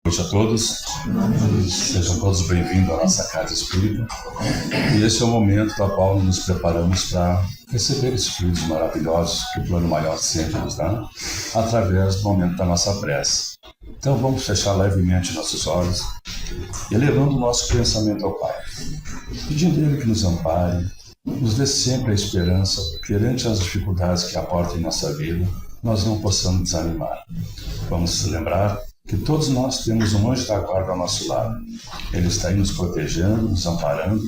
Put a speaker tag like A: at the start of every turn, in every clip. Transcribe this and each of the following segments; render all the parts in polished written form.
A: Boa noite a todos, sejam todos bem-vindos à nossa Casa Espírita. E esse é o momento da qual nos preparamos para receber esses fluidos maravilhosos que o plano maior sempre nos dá, através do momento da nossa prece. Então vamos fechar levemente nossos olhos, elevando o nosso pensamento ao Pai, pedindo a Ele que nos ampare, nos dê sempre a esperança, perante as dificuldades que aportam em nossa vida, nós não possamos desanimar. Vamos lembrar que todos nós temos um anjo da guarda ao nosso lado. Ele está aí nos protegendo, nos amparando,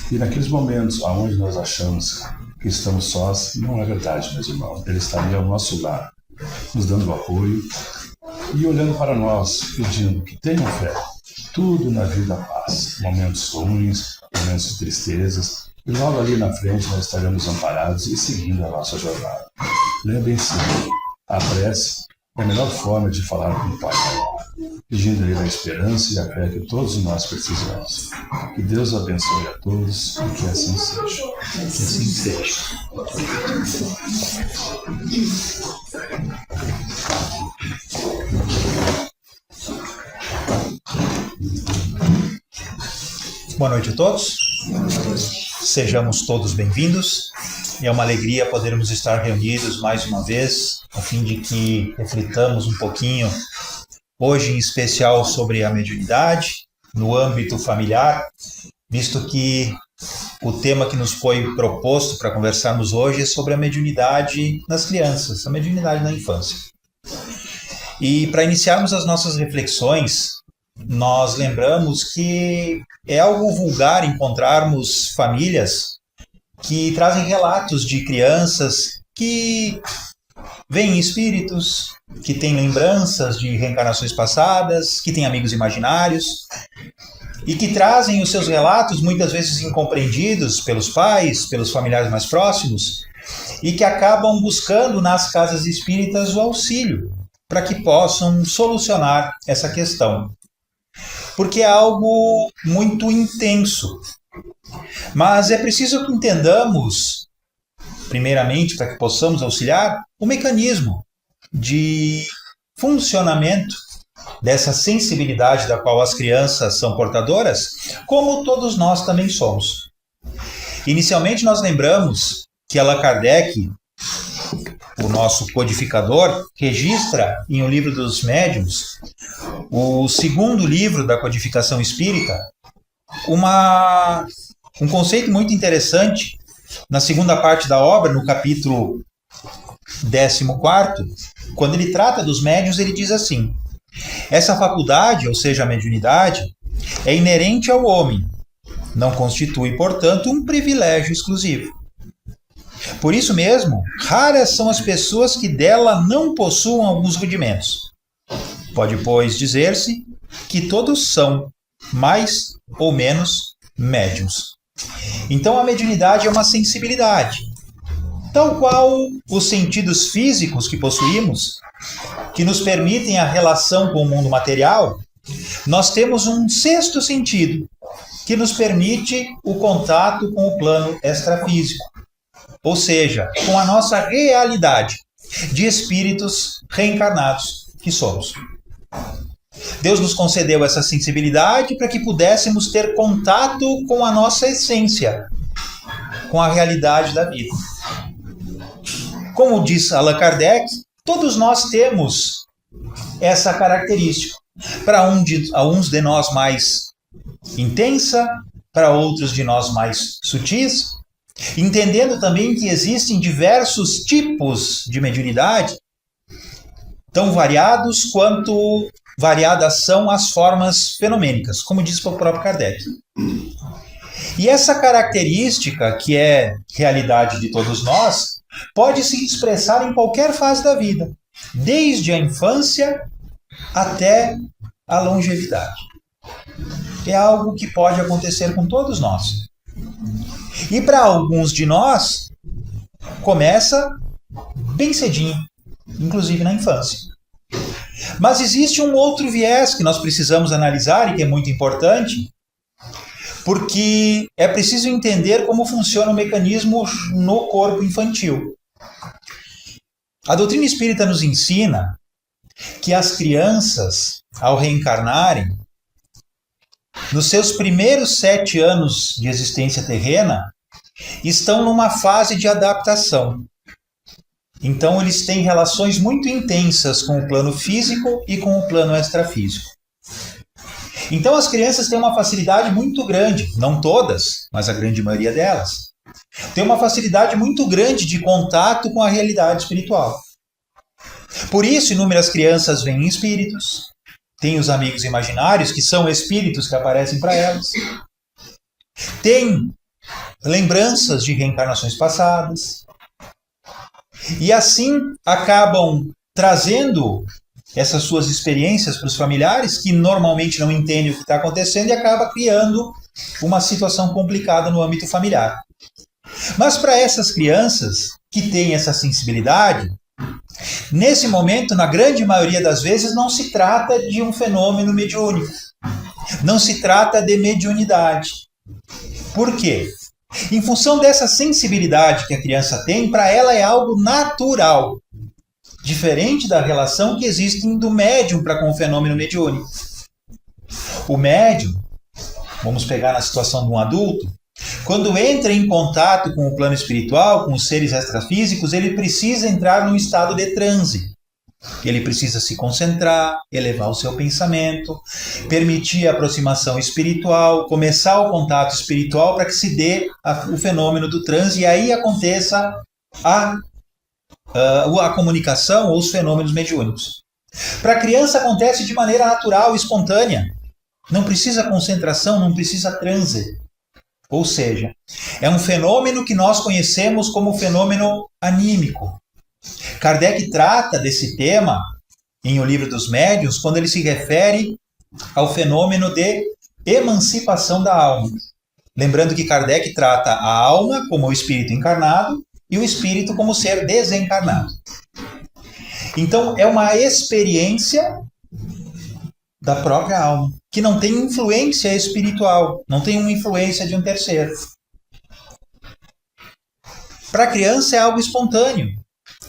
A: e naqueles momentos onde nós achamos que estamos sós, não é verdade, meus irmãos. Ele está ali ao nosso lado, nos dando apoio e olhando para nós, pedindo que tenham fé. Tudo na vida passa, momentos ruins, momentos de tristezas, e logo ali na frente nós estaremos amparados e seguindo a nossa jornada. Lembrem-se, a prece é a melhor forma de falar com o Pai Maior, pedindo a Ele a esperança e a fé que todos nós precisamos. Que Deus abençoe a todos e que assim seja.
B: Que assim seja. Boa noite a todos. Sejamos todos bem-vindos. É uma alegria podermos estar reunidos mais uma vez, a fim de que reflitamos um pouquinho, hoje em especial, sobre a mediunidade, no âmbito familiar, visto que o tema que nos foi proposto para conversarmos hoje é sobre a mediunidade nas crianças, a mediunidade na infância. E para iniciarmos as nossas reflexões, nós lembramos que é algo vulgar encontrarmos famílias que trazem relatos de crianças que veem espíritos, que têm lembranças de reencarnações passadas, que têm amigos imaginários e que trazem os seus relatos muitas vezes incompreendidos pelos pais, pelos familiares mais próximos, e que acabam buscando nas casas espíritas o auxílio para que possam solucionar essa questão. Porque é algo muito intenso. Mas é preciso que entendamos, primeiramente, para que possamos auxiliar, o mecanismo de funcionamento dessa sensibilidade da qual as crianças são portadoras, como todos nós também somos. Inicialmente, nós lembramos que Allan Kardec, o nosso codificador, registra em O Livro dos Médiuns, o segundo livro da codificação espírita, um conceito muito interessante. Na segunda parte da obra, no capítulo 14º, quando ele trata dos médiuns, ele diz assim: essa faculdade, ou seja, a mediunidade, é inerente ao homem, não constitui, portanto, um privilégio exclusivo. Por isso mesmo, raras são as pessoas que dela não possuam alguns rudimentos. Pode, pois, dizer-se que todos são, mais ou menos, médiuns. Então a mediunidade é uma sensibilidade. Tal qual os sentidos físicos que possuímos, que nos permitem a relação com o mundo material, nós temos um sexto sentido, que nos permite o contato com o plano extrafísico, ou seja, com a nossa realidade de espíritos reencarnados que somos. Deus nos concedeu essa sensibilidade para que pudéssemos ter contato com a nossa essência, com a realidade da vida. Como diz Allan Kardec, todos nós temos essa característica. Para uns de nós mais intensa, para outros de nós mais sutis, entendendo também que existem diversos tipos de mediunidade, tão variados quanto variadas são as formas fenomênicas, como diz o próprio Kardec. E essa característica, que é realidade de todos nós, pode se expressar em qualquer fase da vida, desde a infância até a longevidade. É algo que pode acontecer com todos nós. E para alguns de nós, começa bem cedinho, inclusive na infância. Mas existe um outro viés que nós precisamos analisar e que é muito importante, porque é preciso entender como funciona o mecanismo no corpo infantil. A doutrina espírita nos ensina que as crianças ao reencarnarem, nos seus primeiros 7 anos de existência terrena, estão numa fase de adaptação. Então, eles têm relações muito intensas com o plano físico e com o plano extrafísico. Então, as crianças têm uma facilidade muito grande, não todas, mas a grande maioria delas, tem uma facilidade muito grande de contato com a realidade espiritual. Por isso, inúmeras crianças veem espíritos, têm os amigos imaginários, que são espíritos que aparecem para elas, têm lembranças de reencarnações passadas, e assim acabam trazendo essas suas experiências para os familiares, que normalmente não entendem o que está acontecendo, e acaba criando uma situação complicada no âmbito familiar. Mas para essas crianças que têm essa sensibilidade, nesse momento, na grande maioria das vezes, não se trata de um fenômeno mediúnico. Não se trata de mediunidade. Por quê? Em função dessa sensibilidade que a criança tem, para ela é algo natural. Diferente da relação que existe do médium para com o fenômeno mediúnico. O médium, vamos pegar na situação de um adulto, quando entra em contato com o plano espiritual, com os seres extrafísicos, ele precisa entrar num estado de transe. Ele precisa se concentrar, elevar o seu pensamento, permitir a aproximação espiritual, começar o contato espiritual para que se dê o fenômeno do transe e aí aconteça a comunicação ou os fenômenos mediúnicos. Para a criança acontece de maneira natural, espontânea. Não precisa concentração, não precisa transe. Ou seja, é um fenômeno que nós conhecemos como fenômeno anímico. Kardec trata desse tema em O Livro dos Médiuns quando ele se refere ao fenômeno de emancipação da alma. Lembrando que Kardec trata a alma como o espírito encarnado e o espírito como ser desencarnado. Então, é uma experiência da própria alma, que não tem influência espiritual, não tem uma influência de um terceiro. Para a criança é algo espontâneo.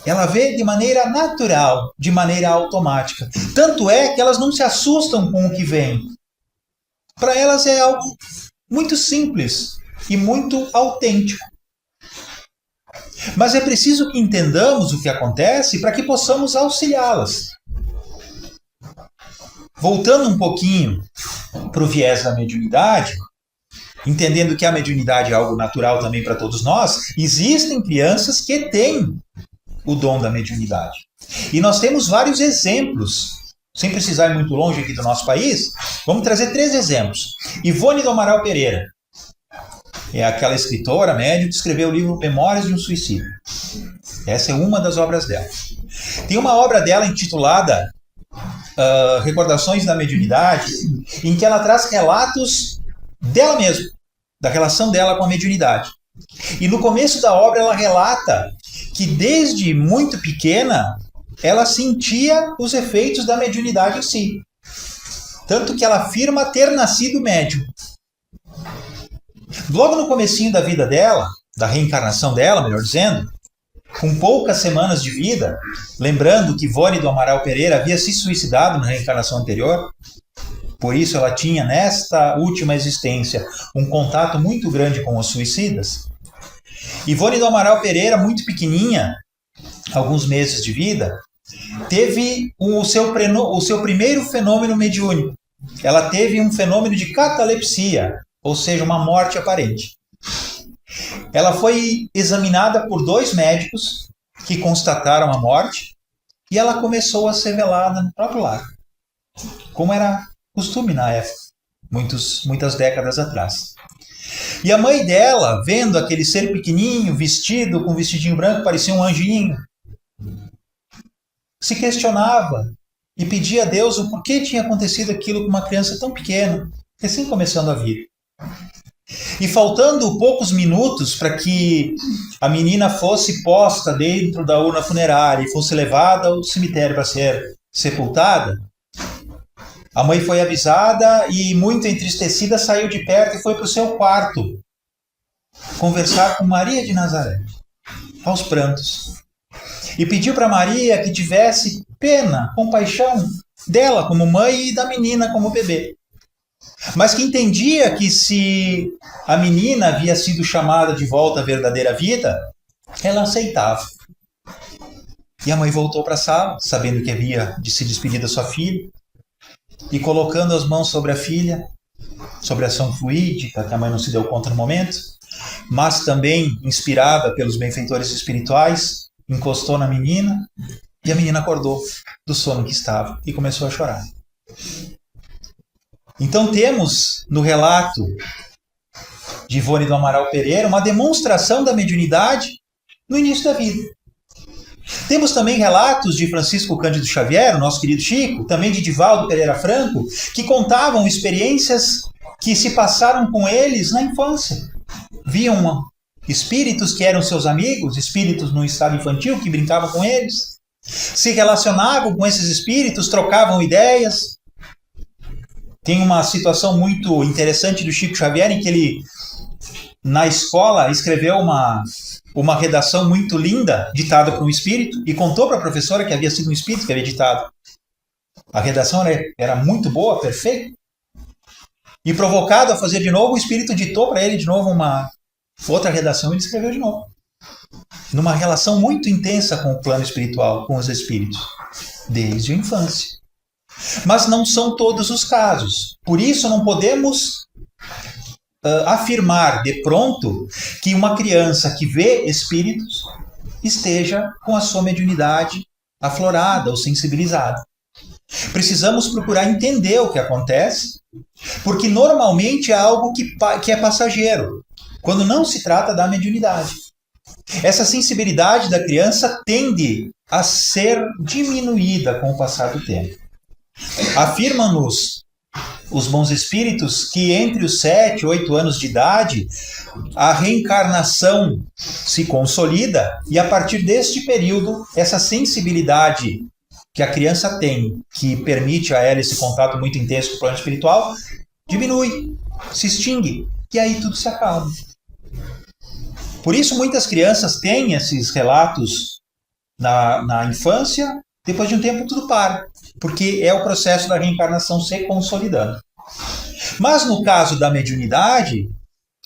B: Ela vê de maneira natural, de maneira automática. Tanto é que elas não se assustam com o que vem. Para elas é algo muito simples e muito autêntico. Mas é preciso que entendamos o que acontece para que possamos auxiliá-las. Voltando um pouquinho para o viés da mediunidade, entendendo que a mediunidade é algo natural também para todos nós, existem crianças que têm o dom da mediunidade. E nós temos vários exemplos, sem precisar ir muito longe aqui do nosso país, vamos trazer 3 exemplos. Ivone do Amaral Pereira é aquela escritora médium que escreveu o livro Memórias de um Suicídio. Essa é uma das obras dela. Tem uma obra dela intitulada Recordações da Mediunidade, em que ela traz relatos dela mesma, da relação dela com a mediunidade. E no começo da obra ela relata que desde muito pequena ela sentia os efeitos da mediunidade em si. Tanto que ela afirma ter nascido médium. Logo no comecinho da vida dela, da reencarnação dela, melhor dizendo, com poucas semanas de vida, lembrando que Ivone do Amaral Pereira havia se suicidado na reencarnação anterior, por isso ela tinha nesta última existência um contato muito grande com os suicidas. Ivone do Amaral Pereira, muito pequenininha, alguns meses de vida, teve o seu primeiro fenômeno mediúnico. Ela teve um fenômeno de catalepsia, ou seja, uma morte aparente. Ela foi examinada por 2 médicos que constataram a morte e ela começou a ser velada no próprio lar, como era costume na época, muitas décadas atrás. E a mãe dela, vendo aquele ser pequenininho, vestido com um vestidinho branco, parecia um anjinho, se questionava e pedia a Deus o porquê tinha acontecido aquilo com uma criança tão pequena, recém começando a vida. E faltando poucos minutos para que a menina fosse posta dentro da urna funerária e fosse levada ao cemitério para ser sepultada, a mãe foi avisada e, muito entristecida, saiu de perto e foi para o seu quarto conversar com Maria de Nazaré, aos prantos. E pediu para Maria que tivesse pena, compaixão dela como mãe e da menina como bebê. Mas que entendia que se a menina havia sido chamada de volta à verdadeira vida, ela aceitava. E a mãe voltou para a sala, sabendo que havia de se despedir da sua filha, e colocando as mãos sobre a filha, sobre a ação fluídica, que a mãe não se deu conta no momento, mas também inspirada pelos benfeitores espirituais, encostou na menina, e a menina acordou do sono que estava e começou a chorar. Então temos no relato de Ivone do Amaral Pereira uma demonstração da mediunidade no início da vida. Temos também relatos de Francisco Cândido Xavier, o nosso querido Chico, também de Divaldo Pereira Franco, que contavam experiências que se passaram com eles na infância. Viam espíritos que eram seus amigos, espíritos no estado infantil que brincavam com eles, se relacionavam com esses espíritos, trocavam ideias. Tem uma situação muito interessante do Chico Xavier em que ele, na escola, escreveu uma redação muito linda, ditada por um espírito, e contou para a professora que havia sido um espírito que havia ditado. A redação era muito boa, perfeita. E provocado a fazer de novo, o espírito ditou para ele de novo uma outra redação e ele escreveu de novo. Numa relação muito intensa com o plano espiritual, com os espíritos, desde a infância. Mas não são todos os casos. Por isso não podemos afirmar de pronto que uma criança que vê espíritos esteja com a sua mediunidade aflorada ou sensibilizada. Precisamos procurar entender o que acontece, porque normalmente é algo que é passageiro, quando não se trata da mediunidade. Essa sensibilidade da criança tende a ser diminuída com o passar do tempo. Afirmam-nos os bons espíritos que entre os 7 e 8 anos de idade a reencarnação se consolida e a partir deste período essa sensibilidade que a criança tem, que permite a ela esse contato muito intenso com o plano espiritual, diminui, se extingue e aí tudo se acalma. Por isso muitas crianças têm esses relatos na infância, depois de um tempo tudo para, porque é o processo da reencarnação se consolidando. Mas no caso da mediunidade,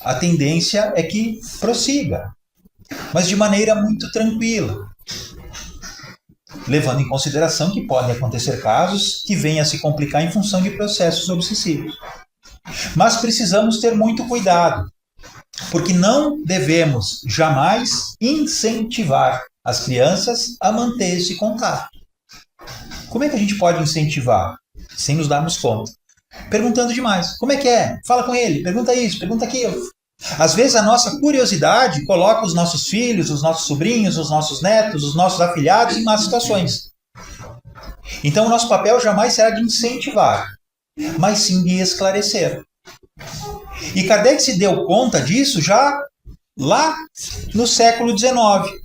B: a tendência é que prossiga, mas de maneira muito tranquila, levando em consideração que podem acontecer casos que venham a se complicar em função de processos obsessivos. Mas precisamos ter muito cuidado, porque não devemos jamais incentivar as crianças a manter esse contato. Como é que a gente pode incentivar sem nos darmos conta? Perguntando demais. Como é que é? Fala com ele, pergunta isso, pergunta aquilo. Às vezes a nossa curiosidade coloca os nossos filhos, os nossos sobrinhos, os nossos netos, os nossos afilhados em más situações. Então o nosso papel jamais será de incentivar, mas sim de esclarecer. E Kardec se deu conta disso já lá no século XIX.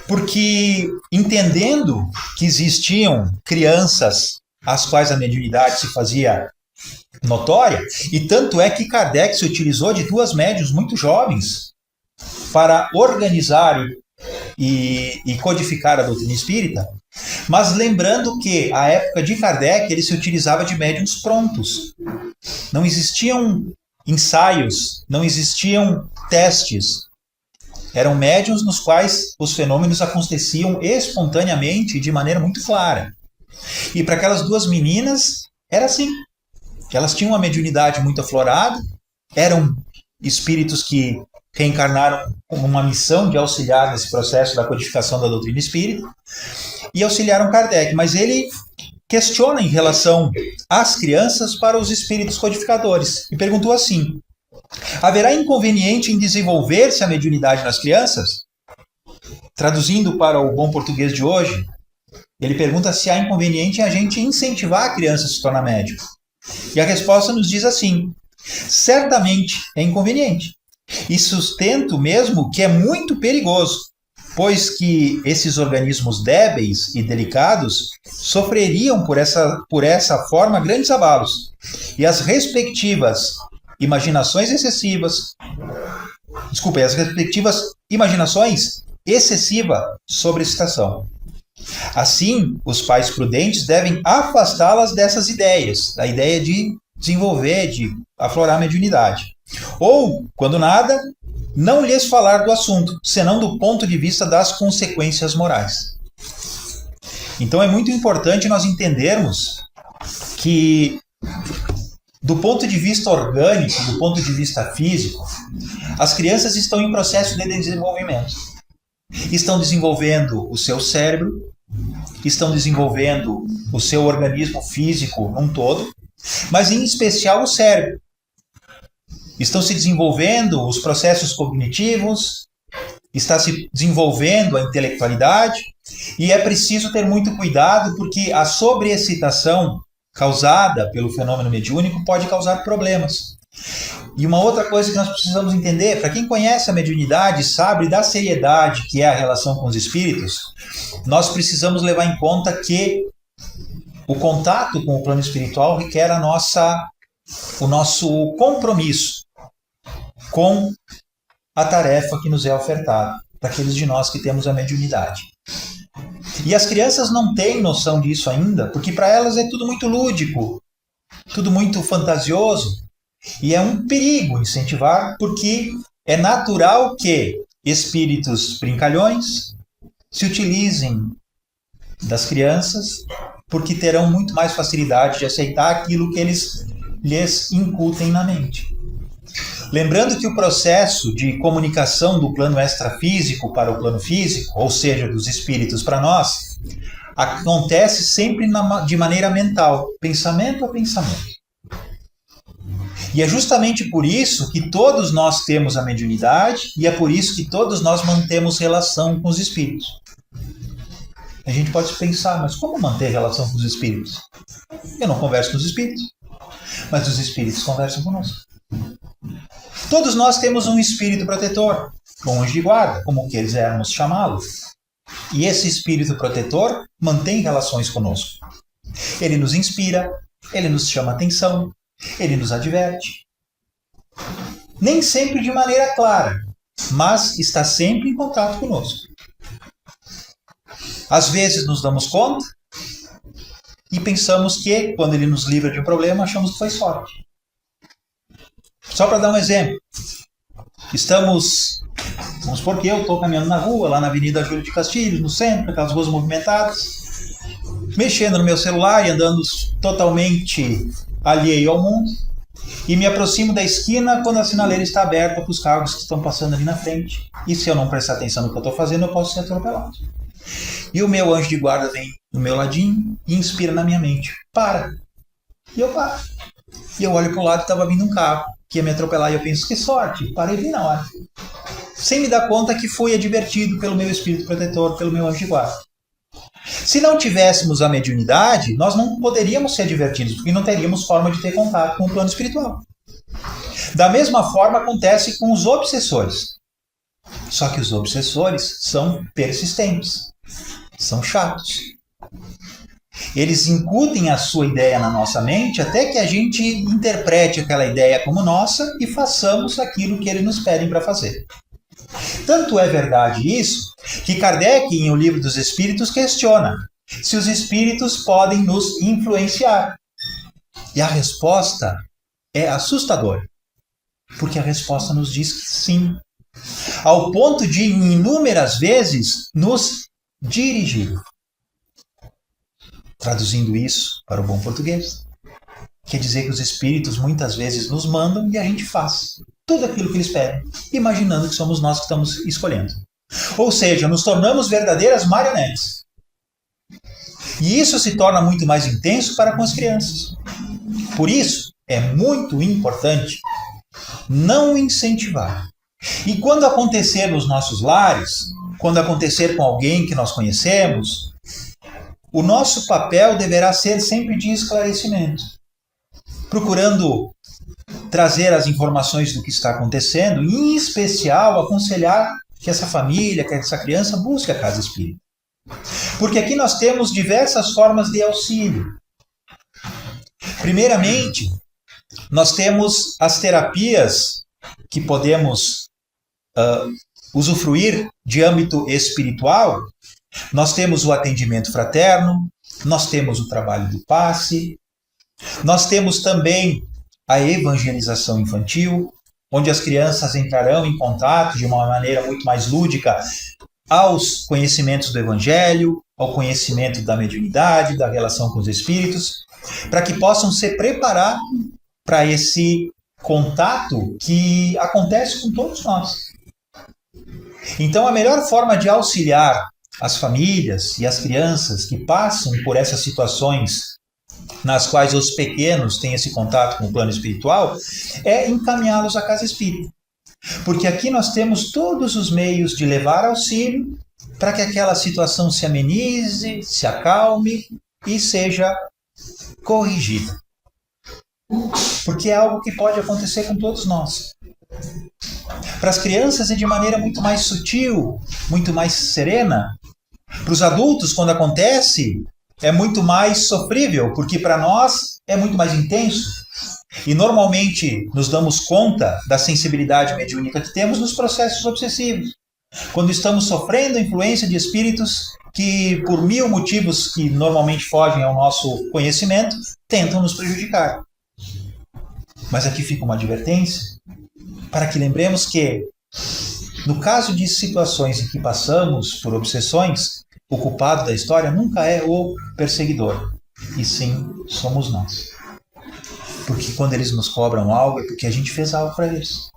B: Porque entendendo que existiam crianças às quais a mediunidade se fazia notória, e tanto é que Kardec se utilizou de 2 médiuns muito jovens para organizar e codificar a doutrina espírita, mas lembrando que a época de Kardec ele se utilizava de médiuns prontos. Não existiam ensaios, não existiam testes. Eram médiuns nos quais os fenômenos aconteciam espontaneamente de maneira muito clara. E para aquelas 2 meninas era assim. Elas tinham uma mediunidade muito aflorada, eram espíritos que reencarnaram com uma missão de auxiliar nesse processo da codificação da doutrina espírita e auxiliaram Kardec. Mas ele questiona em relação às crianças para os espíritos codificadores e perguntou assim: haverá inconveniente em desenvolver-se a mediunidade nas crianças? Traduzindo para o bom português de hoje, ele pergunta se há inconveniente em a gente incentivar a criança a se tornar médium. E a resposta nos diz assim: certamente é inconveniente. E sustento mesmo que é muito perigoso, pois que esses organismos débeis e delicados sofreriam por essa forma grandes abalos. E as respectivas imaginações excessiva sobreexcitação. Assim, os pais prudentes devem afastá-las dessas ideias, da ideia de desenvolver, de aflorar a mediunidade. Ou, quando nada, não lhes falar do assunto, senão do ponto de vista das consequências morais. Então é muito importante nós entendermos que, do ponto de vista orgânico, do ponto de vista físico, as crianças estão em processo de desenvolvimento. Estão desenvolvendo o seu cérebro, estão desenvolvendo o seu organismo físico num todo, mas em especial o cérebro. Estão se desenvolvendo os processos cognitivos, está se desenvolvendo a intelectualidade, e é preciso ter muito cuidado porque a sobreexcitação causada pelo fenômeno mediúnico pode causar problemas. E uma outra coisa que nós precisamos entender, para quem conhece a mediunidade, sabe da seriedade que é a relação com os espíritos, nós precisamos levar em conta que o contato com o plano espiritual requer o nosso compromisso com a tarefa que nos é ofertada, para aqueles de nós que temos a mediunidade. E as crianças não têm noção disso ainda, porque para elas é tudo muito lúdico, tudo muito fantasioso, e é um perigo incentivar, porque é natural que espíritos brincalhões se utilizem das crianças, porque terão muito mais facilidade de aceitar aquilo que eles lhes incutem na mente. Lembrando que o processo de comunicação do plano extrafísico para o plano físico, ou seja, dos espíritos para nós, acontece sempre de maneira mental, pensamento a pensamento. E é justamente por isso que todos nós temos a mediunidade e é por isso que todos nós mantemos relação com os espíritos. A gente pode pensar, mas como manter relação com os espíritos? Eu não converso com os espíritos, mas os espíritos conversam conosco. Todos nós temos um espírito protetor, um anjo de guarda, como quisermos chamá-lo. E esse espírito protetor mantém relações conosco. Ele nos inspira, ele nos chama atenção, ele nos adverte. Nem sempre de maneira clara, mas está sempre em contato conosco. Às vezes nos damos conta e pensamos que, quando ele nos livra de um problema, achamos que foi sorte. Só para dar um exemplo, vamos supor que eu estou caminhando na rua, lá na Avenida Júlio de Castilhos, no centro, aquelas ruas movimentadas, mexendo no meu celular e andando totalmente alheio ao mundo, e me aproximo da esquina quando a sinaleira está aberta para os carros que estão passando ali na frente. E se eu não prestar atenção no que eu estou fazendo, eu posso ser atropelado. E o meu anjo de guarda vem do meu ladinho e inspira na minha mente: para. E eu paro. E eu olho para o lado e estava vindo um carro que ia me atropelar, e eu penso: que sorte, parei bem na hora. Sem me dar conta que fui advertido pelo meu espírito protetor, pelo meu anjo de guarda. Se não tivéssemos a mediunidade, nós não poderíamos ser advertidos, porque não teríamos forma de ter contato com o plano espiritual. Da mesma forma acontece com os obsessores. Só que os obsessores são persistentes, são chatos. Eles incutem a sua ideia na nossa mente até que a gente interprete aquela ideia como nossa e façamos aquilo que eles nos pedem para fazer. Tanto é verdade isso, que Kardec, em O Livro dos Espíritos, questiona se os espíritos podem nos influenciar. E a resposta é assustadora, porque a resposta nos diz que sim, ao ponto de, inúmeras vezes, nos dirigir. Traduzindo isso para o bom português, quer dizer que os espíritos muitas vezes nos mandam e a gente faz tudo aquilo que eles pedem, imaginando que somos nós que estamos escolhendo. Ou seja, nos tornamos verdadeiras marionetes. E isso se torna muito mais intenso para com as crianças. Por isso, é muito importante não incentivar. E quando acontecer nos nossos lares, quando acontecer com alguém que nós conhecemos, o nosso papel deverá ser sempre de esclarecimento, procurando trazer as informações do que está acontecendo e, em especial, aconselhar que essa família, que essa criança busque a casa espírita. Porque aqui nós temos diversas formas de auxílio. Primeiramente, nós temos as terapias que podemos usufruir de âmbito espiritual, Nós temos o atendimento fraterno, nós temos o trabalho do passe, nós temos também a evangelização infantil, onde as crianças entrarão em contato de uma maneira muito mais lúdica aos conhecimentos do Evangelho, ao conhecimento da mediunidade, da relação com os espíritos, para que possam se preparar para esse contato que acontece com todos nós. Então, a melhor forma de auxiliar as famílias e as crianças que passam por essas situações nas quais os pequenos têm esse contato com o plano espiritual é encaminhá-los à casa espírita. Porque aqui nós temos todos os meios de levar auxílio para que aquela situação se amenize, se acalme e seja corrigida. Porque é algo que pode acontecer com todos nós. Para as crianças é de maneira muito mais sutil, muito mais serena. Para os adultos, quando acontece, é muito mais sofrível, porque para nós é muito mais intenso. E normalmente nos damos conta da sensibilidade mediúnica que temos nos processos obsessivos. Quando estamos sofrendo a influência de espíritos que, por mil motivos que normalmente fogem ao nosso conhecimento, tentam nos prejudicar. Mas aqui fica uma advertência, para que lembremos que, no caso de situações em que passamos por obsessões, o culpado da história nunca é o perseguidor, e sim somos nós. Porque quando eles nos cobram algo, é porque a gente fez algo para eles.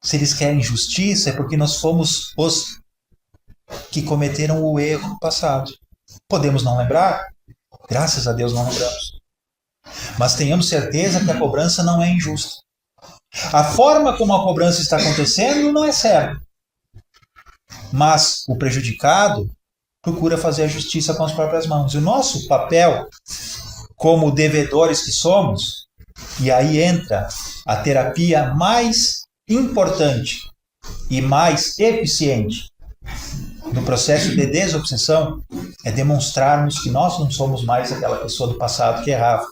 B: Se eles querem justiça, é porque nós fomos os que cometeram o erro no passado. Podemos não lembrar? Graças a Deus não lembramos. Mas tenhamos certeza que a cobrança não é injusta. A forma como a cobrança está acontecendo não é certa. Mas o prejudicado procura fazer a justiça com as próprias mãos. E o nosso papel, como devedores que somos, e aí entra a terapia mais importante e mais eficiente no processo de desobsessão, é demonstrarmos que nós não somos mais aquela pessoa do passado que errava.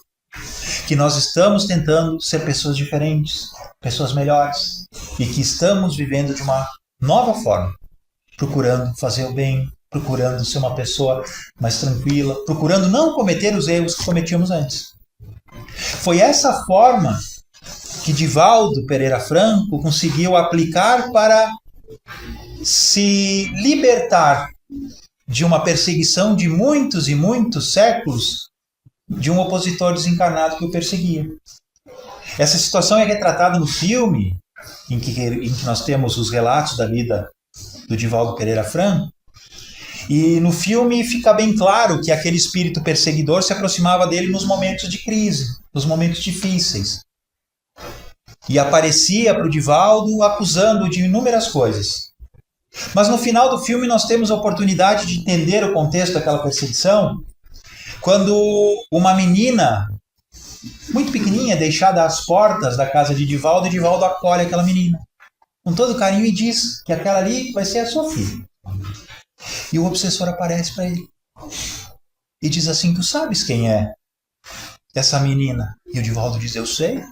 B: Que nós estamos tentando ser pessoas diferentes, pessoas melhores, e que estamos vivendo de uma nova forma, procurando fazer o bem, procurando ser uma pessoa mais tranquila, procurando não cometer os erros que cometíamos antes. Foi essa forma que Divaldo Pereira Franco conseguiu aplicar para se libertar de uma perseguição de muitos e muitos séculos de um opositor desencarnado que o perseguia. Essa situação é retratada no filme, em que nós temos os relatos da vida do Divaldo Pereira Franco, e no filme fica bem claro que aquele espírito perseguidor se aproximava dele nos momentos de crise, nos momentos difíceis, e aparecia para o Divaldo acusando-o de inúmeras coisas. Mas no final do filme nós temos a oportunidade de entender o contexto daquela perseguição, quando uma menina muito pequenininha, deixada às portas da casa de Divaldo, e Divaldo acolhe aquela menina com todo carinho e diz que aquela ali vai ser a sua filha. E o obsessor aparece para ele e diz assim: tu sabes quem é essa menina? E o Divaldo diz: eu sei.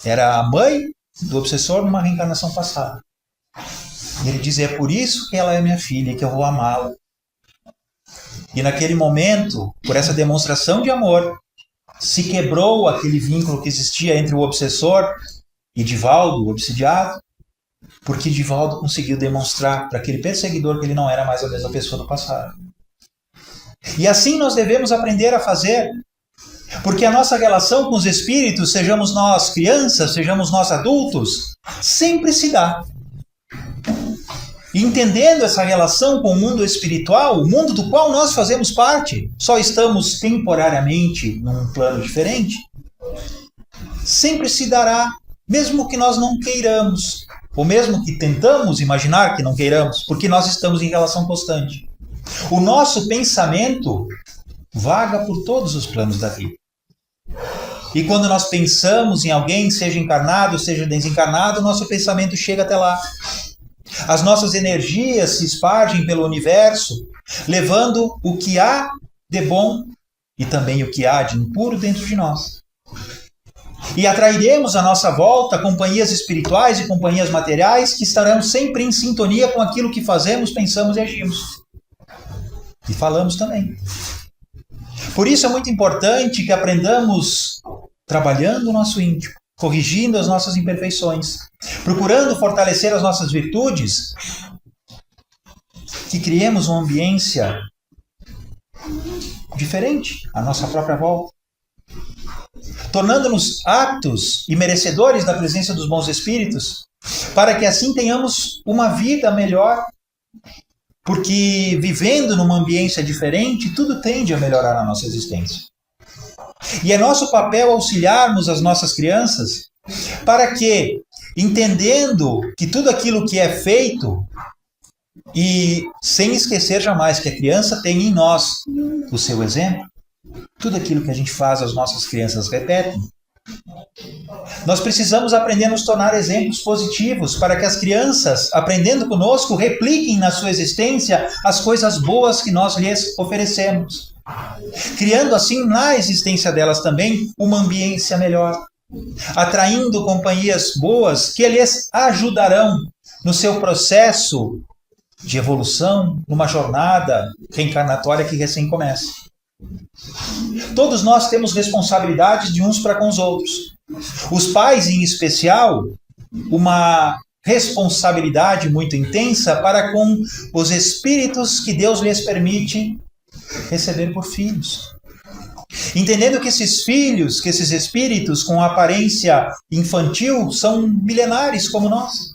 B: Era a mãe do obsessor numa reencarnação passada. E ele diz: é por isso que ela é minha filha, que eu vou amá-la. E naquele momento, por essa demonstração de amor, se quebrou aquele vínculo que existia entre o obsessor e Divaldo, o obsidiado, porque Divaldo conseguiu demonstrar para aquele perseguidor que ele não era mais a mesma pessoa do passado. E assim nós devemos aprender a fazer, porque a nossa relação com os espíritos, sejamos nós crianças, sejamos nós adultos, sempre se dá. E entendendo essa relação com o mundo espiritual, o mundo do qual nós fazemos parte, só estamos temporariamente num plano diferente, sempre se dará, mesmo que nós não queiramos, ou mesmo que tentamos imaginar que não queiramos, porque nós estamos em relação constante. O nosso pensamento vaga por todos os planos da vida. E quando nós pensamos em alguém, seja encarnado, seja desencarnado, nosso pensamento chega até lá. As nossas energias se espargem pelo universo, levando o que há de bom e também o que há de impuro dentro de nós. E atrairemos à nossa volta companhias espirituais e companhias materiais que estarão sempre em sintonia com aquilo que fazemos, pensamos e agimos. E falamos também. Por isso é muito importante que aprendamos trabalhando o nosso íntimo, corrigindo as nossas imperfeições, procurando fortalecer as nossas virtudes, que criemos uma ambiência diferente à nossa própria volta, tornando-nos aptos e merecedores da presença dos bons espíritos, para que assim tenhamos uma vida melhor, porque vivendo numa ambiência diferente, tudo tende a melhorar na nossa existência. E é nosso papel auxiliarmos as nossas crianças para que, entendendo que tudo aquilo que é feito, e sem esquecer jamais que a criança tem em nós o seu exemplo, tudo aquilo que a gente faz, as nossas crianças repetem. Nós precisamos aprender a nos tornar exemplos positivos para que as crianças, aprendendo conosco, repliquem na sua existência as coisas boas que nós lhes oferecemos, criando assim na existência delas também uma ambiência melhor, atraindo companhias boas que lhes ajudarão no seu processo de evolução, numa jornada reencarnatória que recém começa. Todos nós temos responsabilidades de uns para com os outros. Os pais, em especial, uma responsabilidade muito intensa para com os espíritos que Deus lhes permite receber por filhos. Entendendo que esses filhos, que esses espíritos com aparência infantil são milenares como nós.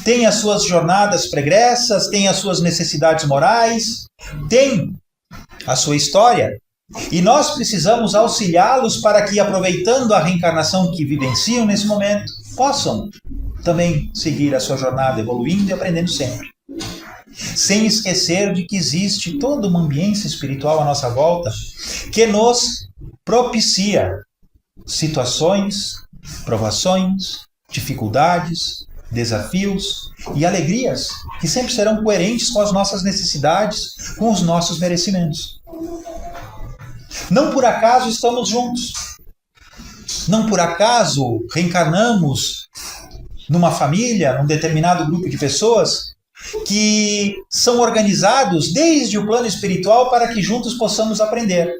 B: Têm as suas jornadas pregressas, têm as suas necessidades morais, têm a sua história. E nós precisamos auxiliá-los para que, aproveitando a reencarnação que vivenciam nesse momento, possam também seguir a sua jornada, evoluindo e aprendendo sempre. Sem esquecer de que existe toda uma ambiência espiritual à nossa volta que nos propicia situações, provações, dificuldades, desafios e alegrias que sempre serão coerentes com as nossas necessidades, com os nossos merecimentos. Não por acaso estamos juntos. Não por acaso reencarnamos numa família, num determinado grupo de pessoas que são organizados desde o plano espiritual para que juntos possamos aprender.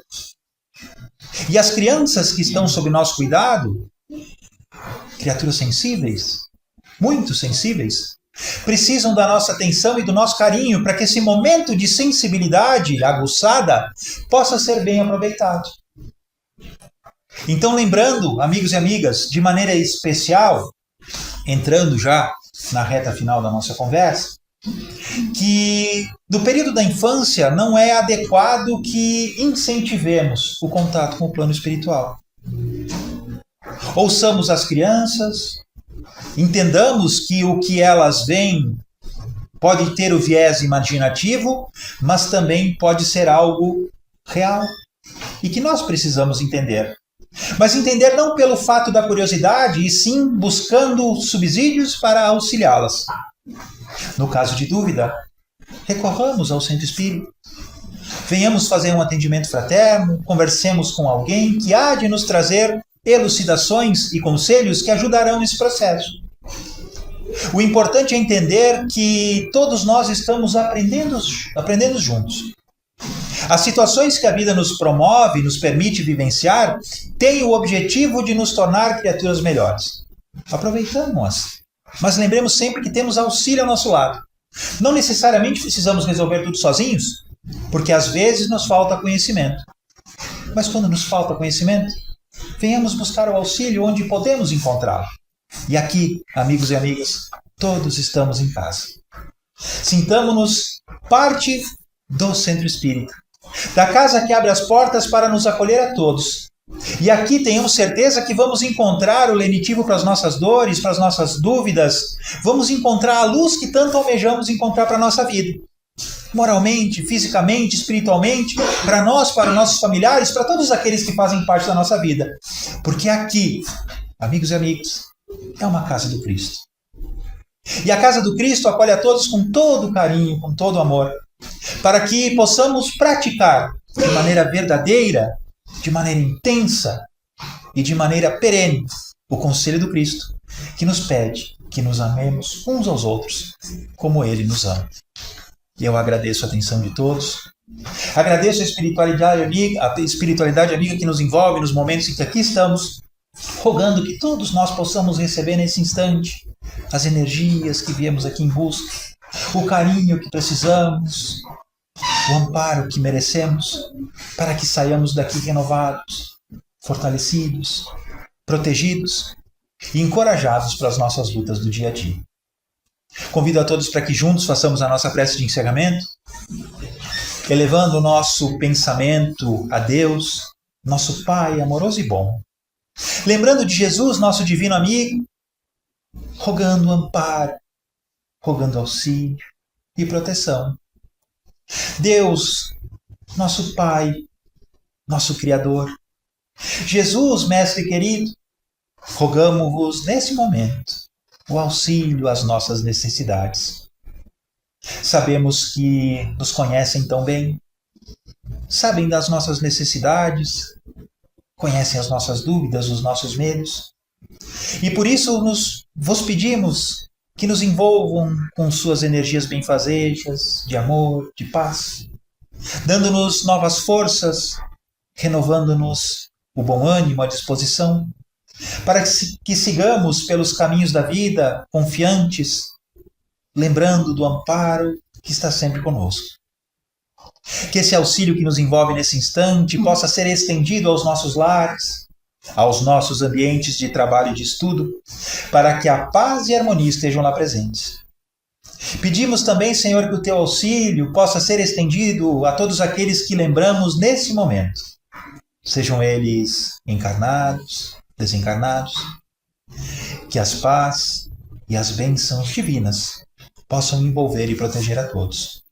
B: E as crianças que estão sob nosso cuidado, criaturas sensíveis, muito sensíveis, precisam da nossa atenção e do nosso carinho para que esse momento de sensibilidade aguçada possa ser bem aproveitado. Então, lembrando, amigos e amigas, de maneira especial, entrando já na reta final da nossa conversa, que no período da infância não é adequado que incentivemos o contato com o plano espiritual. Ouçamos as crianças, entendamos que o que elas veem pode ter o viés imaginativo, mas também pode ser algo real e que nós precisamos entender. Mas entender não pelo fato da curiosidade, e sim buscando subsídios para auxiliá-las. No caso de dúvida, recorramos ao centro espírita. Venhamos fazer um atendimento fraterno, conversemos com alguém que há de nos trazer elucidações e conselhos que ajudarão nesse processo. O importante é entender que todos nós estamos aprendendo juntos. As situações que a vida nos promove, nos permite vivenciar, têm o objetivo de nos tornar criaturas melhores. Aproveitamos-as. Mas lembremos sempre que temos auxílio ao nosso lado. Não necessariamente precisamos resolver tudo sozinhos, porque às vezes nos falta conhecimento. Mas quando nos falta conhecimento, venhamos buscar o auxílio onde podemos encontrá-lo. E aqui, amigos e amigas, todos estamos em casa. Sintamo-nos parte do centro espírita, da casa que abre as portas para nos acolher a todos. E aqui tenhamos certeza que vamos encontrar o lenitivo para as nossas dores, para as nossas dúvidas. Vamos encontrar a luz que tanto almejamos encontrar para a nossa vida. Moralmente, fisicamente, espiritualmente, para nós, para nossos familiares, para todos aqueles que fazem parte da nossa vida. Porque aqui, amigos e amigas, é uma casa do Cristo. E a casa do Cristo acolhe a todos com todo carinho, com todo amor, para que possamos praticar de maneira verdadeira, de maneira intensa, e de maneira perene o conselho do Cristo, que nos pede que nos amemos uns aos outros, como Ele nos ama. E eu agradeço a atenção de todos. Agradeço a espiritualidade amiga que nos envolve nos momentos em que aqui estamos, rogando que todos nós possamos receber nesse instante as energias que viemos aqui em busca, o carinho que precisamos, o amparo que merecemos, para que saiamos daqui renovados, fortalecidos, protegidos e encorajados para as nossas lutas do dia a dia. Convido a todos para que juntos façamos a nossa prece de encerramento, elevando o nosso pensamento a Deus, nosso Pai amoroso e bom. Lembrando de Jesus, nosso divino amigo, rogando amparo, rogando auxílio e proteção. Deus, nosso Pai, nosso Criador. Jesus, Mestre querido, rogamo-vos nesse momento o auxílio às nossas necessidades. Sabemos que nos conhecem tão bem, sabem das nossas necessidades, conhecem as nossas dúvidas, os nossos medos. E por isso vos pedimos que nos envolvam com suas energias benfazejas, de amor, de paz, dando-nos novas forças, renovando-nos o bom ânimo, a disposição, para que sigamos pelos caminhos da vida, confiantes, lembrando do amparo que está sempre conosco. Que esse auxílio que nos envolve nesse instante possa ser estendido aos nossos lares, aos nossos ambientes de trabalho e de estudo, para que a paz e a harmonia estejam lá presentes. Pedimos também, Senhor, que o teu auxílio possa ser estendido a todos aqueles que lembramos nesse momento, sejam eles encarnados, desencarnados, que as paz e as bênçãos divinas possam envolver e proteger a todos.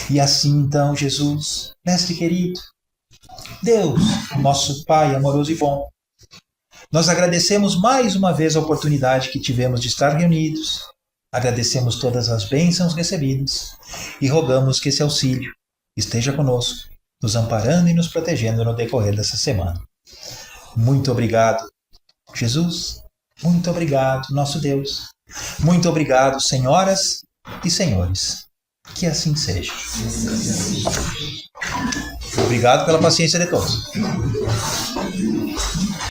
B: E assim então, Jesus, Mestre querido, Deus, nosso Pai amoroso e bom, nós agradecemos mais uma vez a oportunidade que tivemos de estar reunidos, agradecemos todas as bênçãos recebidas e rogamos que esse auxílio esteja conosco, nos amparando e nos protegendo no decorrer dessa semana. Muito obrigado, Jesus. Muito obrigado, nosso Deus. Muito obrigado, senhoras e senhores. Que assim seja. Obrigado pela paciência de todos.